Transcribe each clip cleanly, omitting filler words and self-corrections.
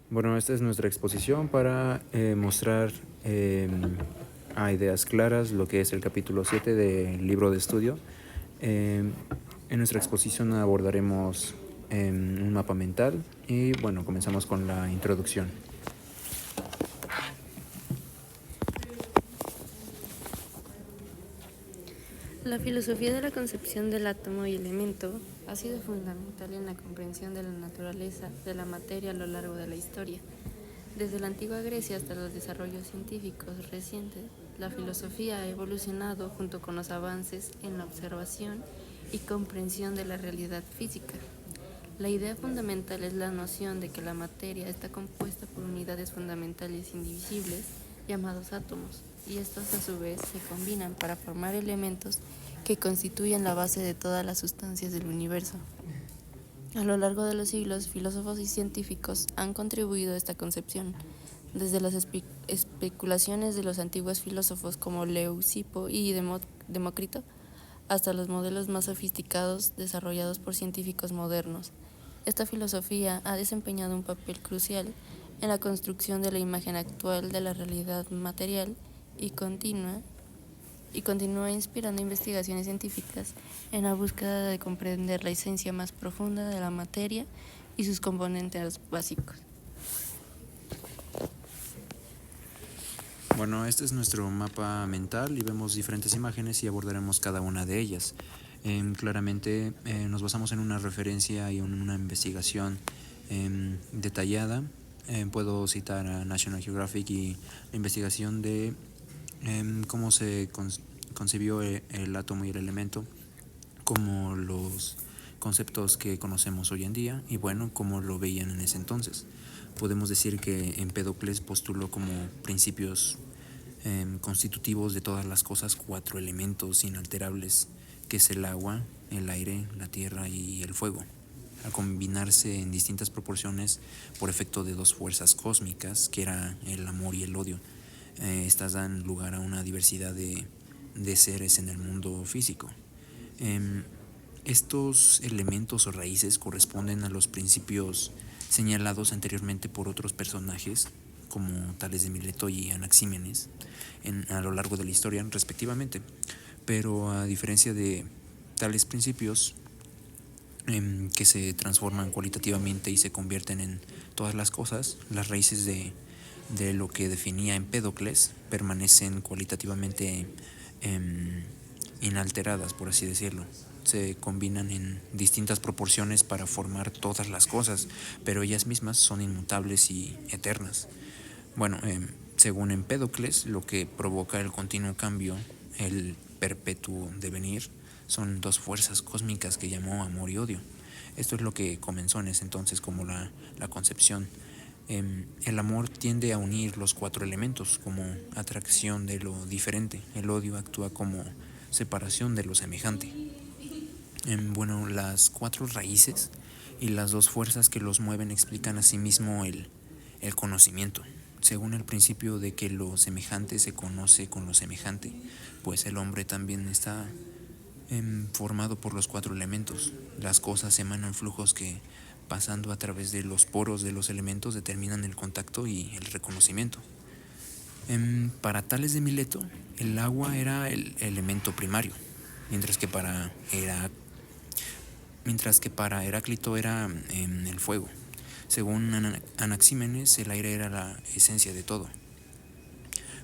Bueno, esta es nuestra exposición para mostrar a ideas claras lo que es el capítulo 7 del libro de estudio. En nuestra exposición abordaremos un mapa mental y bueno, comenzamos con la introducción. La filosofía de la concepción del átomo y elemento ha sido fundamental en la comprensión de la naturaleza de la materia a lo largo de la historia. Desde la antigua Grecia hasta los desarrollos científicos recientes, la filosofía ha evolucionado junto con los avances en la observación y comprensión de la realidad física. La idea fundamental es la noción de que la materia está compuesta por unidades fundamentales indivisibles llamados átomos, y estos a su vez se combinan para formar elementos que constituyen la base de todas las sustancias del universo. A lo largo de los siglos, filósofos y científicos han contribuido a esta concepción, desde las especulaciones de los antiguos filósofos como Leucipo y Demócrito, hasta los modelos más sofisticados desarrollados por científicos modernos. Esta filosofía ha desempeñado un papel crucial en la construcción de la imagen actual de la realidad material y continúa inspirando investigaciones científicas en la búsqueda de comprender la esencia más profunda de la materia y sus componentes básicos. Bueno, este es nuestro mapa mental y vemos diferentes imágenes y abordaremos cada una de ellas. Claramente nos basamos en una referencia y en una investigación detallada. Puedo citar a National Geographic y la investigación de cómo se concibió el átomo y el elemento, como los conceptos que conocemos hoy en día y bueno, como lo veían en ese entonces. Podemos decir que Empédocles postuló como principios constitutivos de todas las cosas 4 elementos inalterables, que es el agua, el aire, la tierra y el fuego. Al combinarse en distintas proporciones por efecto de 2 fuerzas cósmicas, que era el amor y el odio, estas dan lugar a una diversidad de seres en el mundo físico. Estos elementos o raíces corresponden a los principios señalados anteriormente por otros personajes como Tales de Mileto y Anaxímenes a lo largo de la historia respectivamente, pero a diferencia de tales principios que se transforman cualitativamente y se convierten en todas las cosas, las raíces de lo que definía Empédocles permanecen cualitativamente inalteradas, por así decirlo. Se combinan en distintas proporciones para formar todas las cosas, pero ellas mismas son inmutables y eternas. Bueno, según Empédocles, lo que provoca el continuo cambio, el perpetuo devenir, son 2 fuerzas cósmicas que llamó amor y odio. Esto es lo que comenzó en ese entonces como la concepción. El amor tiende a unir los 4 elementos como atracción de lo diferente. El odio actúa como separación de lo semejante. Bueno, las 4 raíces y las 2 fuerzas que los mueven explican asimismo el conocimiento, según el principio de que lo semejante se conoce con lo semejante, pues el hombre también está formado por los 4 elementos. Las cosas emanan flujos que, pasando a través de los poros de los elementos, determinan el contacto y el reconocimiento. Para Tales de Mileto, el agua era el elemento primario, mientras que para Heráclito era el fuego. Según Anaxímenes, el aire era la esencia de todo.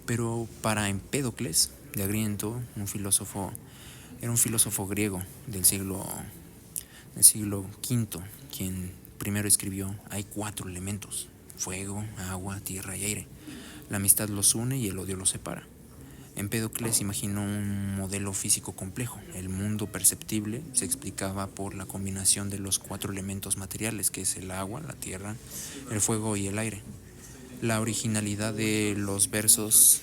Pero para Empédocles de Agriento, era un filósofo griego del siglo V, quien primero escribió: hay 4 elementos: fuego, agua, tierra y aire. La amistad los une y el odio los separa. Empédocles imaginó un modelo físico complejo. El mundo perceptible se explicaba por la combinación de los 4 elementos materiales, que es el agua, la tierra, el fuego y el aire. La originalidad de los versos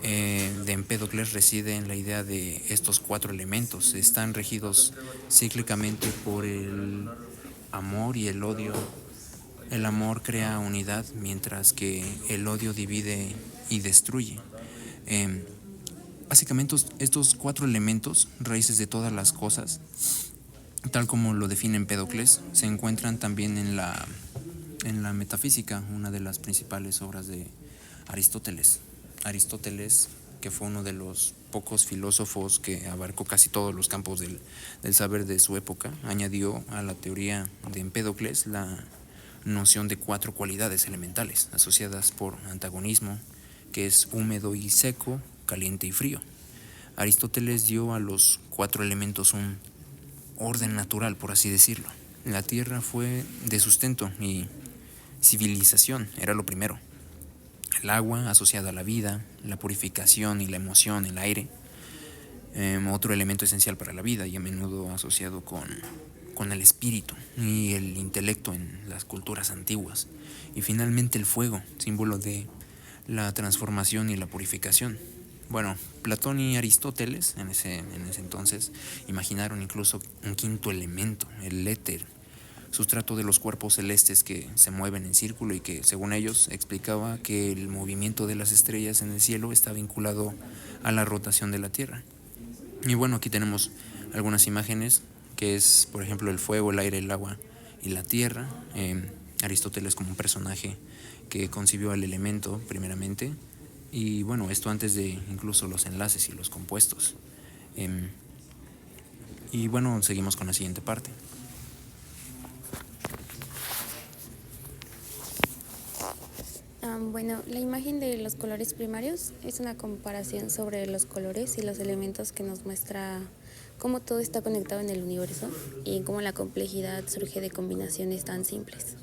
de Empédocles reside en la idea de estos 4 elementos. Están regidos cíclicamente por el amor y el odio. El amor crea unidad, mientras que el odio divide y destruye. Básicamente estos 4 elementos, raíces de todas las cosas, tal como lo define Empédocles, se encuentran también en la En la metafísica, una de las principales obras de Aristóteles. Aristóteles, que fue uno de los pocos filósofos que abarcó casi todos los campos del saber de su época, añadió a la teoría de Empédocles la noción de 4 cualidades elementales asociadas por antagonismo, que es húmedo y seco, caliente y frío. Aristóteles dio a los 4 elementos un orden natural, por así decirlo. La tierra fue de sustento y civilización, era lo primero. El agua asociada a la vida, la purificación y la emoción, el aire, otro elemento esencial para la vida y a menudo asociado con el espíritu y el intelecto en las culturas antiguas. Y finalmente el fuego, símbolo de la transformación y la purificación. Bueno, Platón y Aristóteles en ese entonces imaginaron incluso un 5.º elemento, el éter, sustrato de los cuerpos celestes que se mueven en círculo y que, según ellos, explicaba que el movimiento de las estrellas en el cielo está vinculado a la rotación de la Tierra. Y bueno, aquí tenemos algunas imágenes, que es, por ejemplo, el fuego, el aire, el agua y la tierra. Aristóteles como un personaje que concibió el elemento primeramente, y bueno, esto antes de incluso los enlaces y los compuestos. Y bueno, seguimos con la siguiente parte. Bueno, la imagen de los colores primarios es una comparación sobre los colores y los elementos que nos muestra cómo todo está conectado en el universo y cómo la complejidad surge de combinaciones tan simples.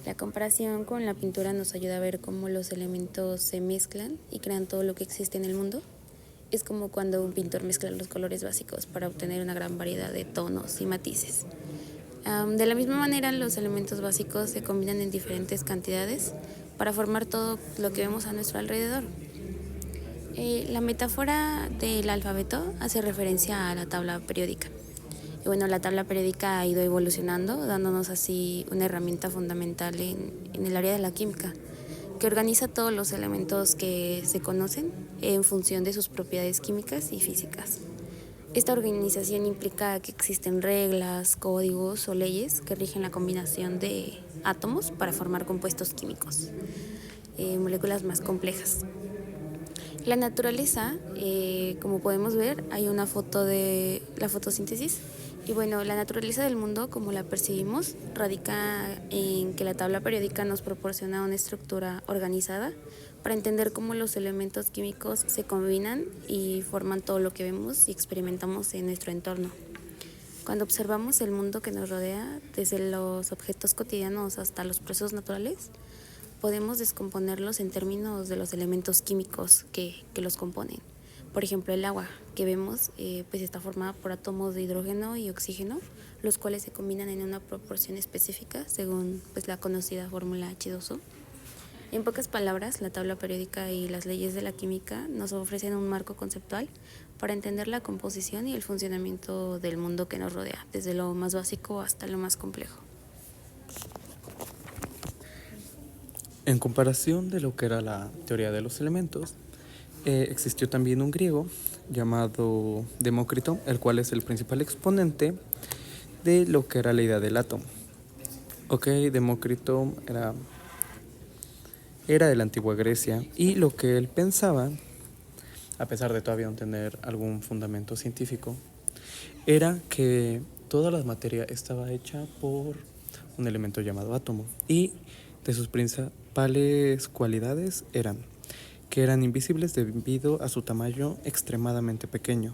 La comparación con la pintura nos ayuda a ver cómo los elementos se mezclan y crean todo lo que existe en el mundo. Es como cuando un pintor mezcla los colores básicos para obtener una gran variedad de tonos y matices. De la misma manera, los elementos básicos se combinan en diferentes cantidades para formar todo lo que vemos a nuestro alrededor. La metáfora del alfabeto hace referencia a la tabla periódica. Y bueno, la tabla periódica ha ido evolucionando, dándonos así una herramienta fundamental en el área de la química, que organiza todos los elementos que se conocen en función de sus propiedades químicas y físicas. Esta organización implica que existen reglas, códigos o leyes que rigen la combinación de átomos para formar compuestos químicos, moléculas más complejas. La naturaleza, como podemos ver, hay una foto de la fotosíntesis. Y bueno, la naturaleza del mundo, como la percibimos, radica en que la tabla periódica nos proporciona una estructura organizada para entender cómo los elementos químicos se combinan y forman todo lo que vemos y experimentamos en nuestro entorno. Cuando observamos el mundo que nos rodea, desde los objetos cotidianos hasta los procesos naturales, podemos descomponerlos en términos de los elementos químicos que los componen. Por ejemplo, el agua que vemos pues está formada por átomos de hidrógeno y oxígeno, los cuales se combinan en una proporción específica según pues la conocida fórmula H2O. En pocas palabras, la tabla periódica y las leyes de la química nos ofrecen un marco conceptual para entender la composición y el funcionamiento del mundo que nos rodea, desde lo más básico hasta lo más complejo. En comparación de lo que era la teoría de los elementos, existió también un griego llamado Demócrito, el cual es el principal exponente de lo que era la idea del átomo. Demócrito era de la antigua Grecia, y lo que él pensaba, a pesar de todavía no tener algún fundamento científico, era que toda la materia estaba hecha por un elemento llamado átomo, y de sus principales cualidades eran que eran invisibles debido a su tamaño extremadamente pequeño,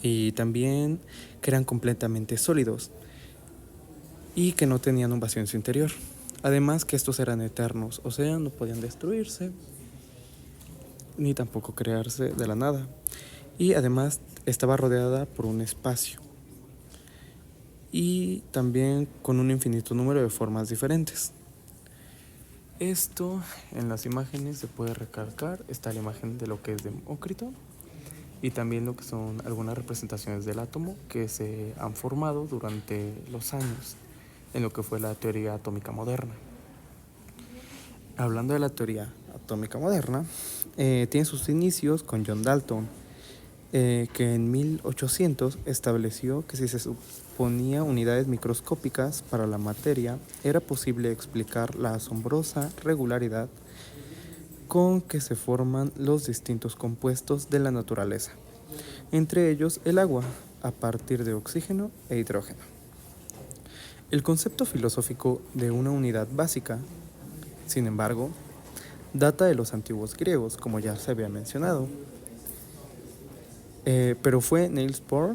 y también que eran completamente sólidos y que no tenían un vacío en su interior. Además que estos eran eternos, o sea, no podían destruirse ni tampoco crearse de la nada. Y además estaba rodeada por un espacio y también con un infinito número de formas diferentes. Esto en las imágenes se puede recalcar. Está la imagen de lo que es Demócrito y también lo que son algunas representaciones del átomo que se han formado durante los años en lo que fue la teoría atómica moderna. Hablando de la teoría atómica moderna, tiene sus inicios con John Dalton, que en 1800 estableció que si se suponía unidades microscópicas para la materia, era posible explicar la asombrosa regularidad con que se forman los distintos compuestos de la naturaleza, entre ellos el agua, a partir de oxígeno e hidrógeno. El concepto filosófico de una unidad básica, sin embargo, data de los antiguos griegos, como ya se había mencionado, pero fue Niels Bohr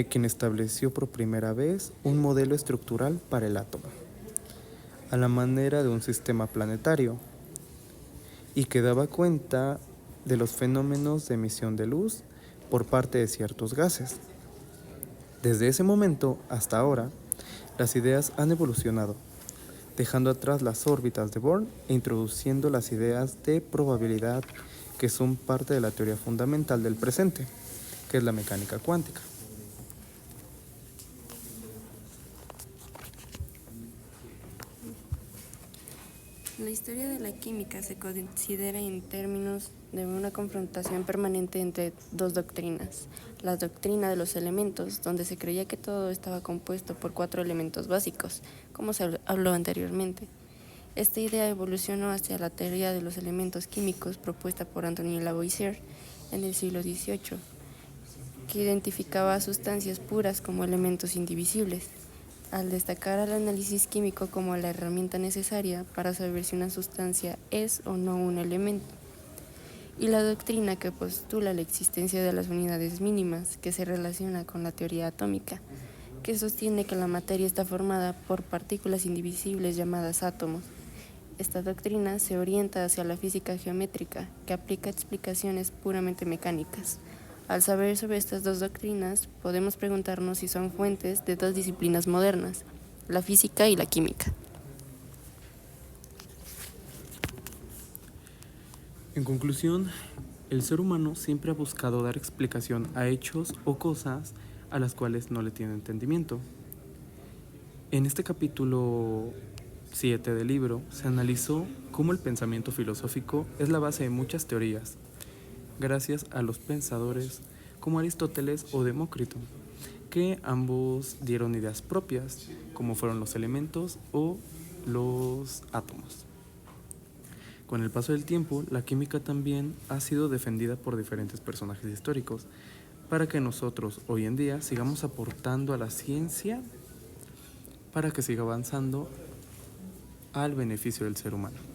quien estableció por primera vez un modelo estructural para el átomo, a la manera de un sistema planetario, y que daba cuenta de los fenómenos de emisión de luz por parte de ciertos gases. Desde ese momento hasta ahora, las ideas han evolucionado, dejando atrás las órbitas de Bohr e introduciendo las ideas de probabilidad que son parte de la teoría fundamental del presente, que es la mecánica cuántica. La historia de la química se considera en términos de una confrontación permanente entre dos doctrinas. La doctrina de los elementos, donde se creía que todo estaba compuesto por 4 elementos básicos, como se habló anteriormente. Esta idea evolucionó hacia la teoría de los elementos químicos propuesta por Antoine Lavoisier en el siglo XVIII, que identificaba sustancias puras como elementos indivisibles, al destacar al análisis químico como la herramienta necesaria para saber si una sustancia es o no un elemento, y la doctrina que postula la existencia de las unidades mínimas, que se relaciona con la teoría atómica, que sostiene que la materia está formada por partículas indivisibles llamadas átomos. Esta doctrina se orienta hacia la física geométrica, que aplica explicaciones puramente mecánicas. Al saber sobre estas dos doctrinas, podemos preguntarnos si son fuentes de dos disciplinas modernas, la física y la química. En conclusión, el ser humano siempre ha buscado dar explicación a hechos o cosas a las cuales no le tiene entendimiento. En este capítulo 7 del libro se analizó cómo el pensamiento filosófico es la base de muchas teorías, gracias a los pensadores como Aristóteles o Demócrito, que ambos dieron ideas propias, como fueron los elementos o los átomos. Con el paso del tiempo, la química también ha sido defendida por diferentes personajes históricos, para que nosotros hoy en día sigamos aportando a la ciencia para que siga avanzando al beneficio del ser humano.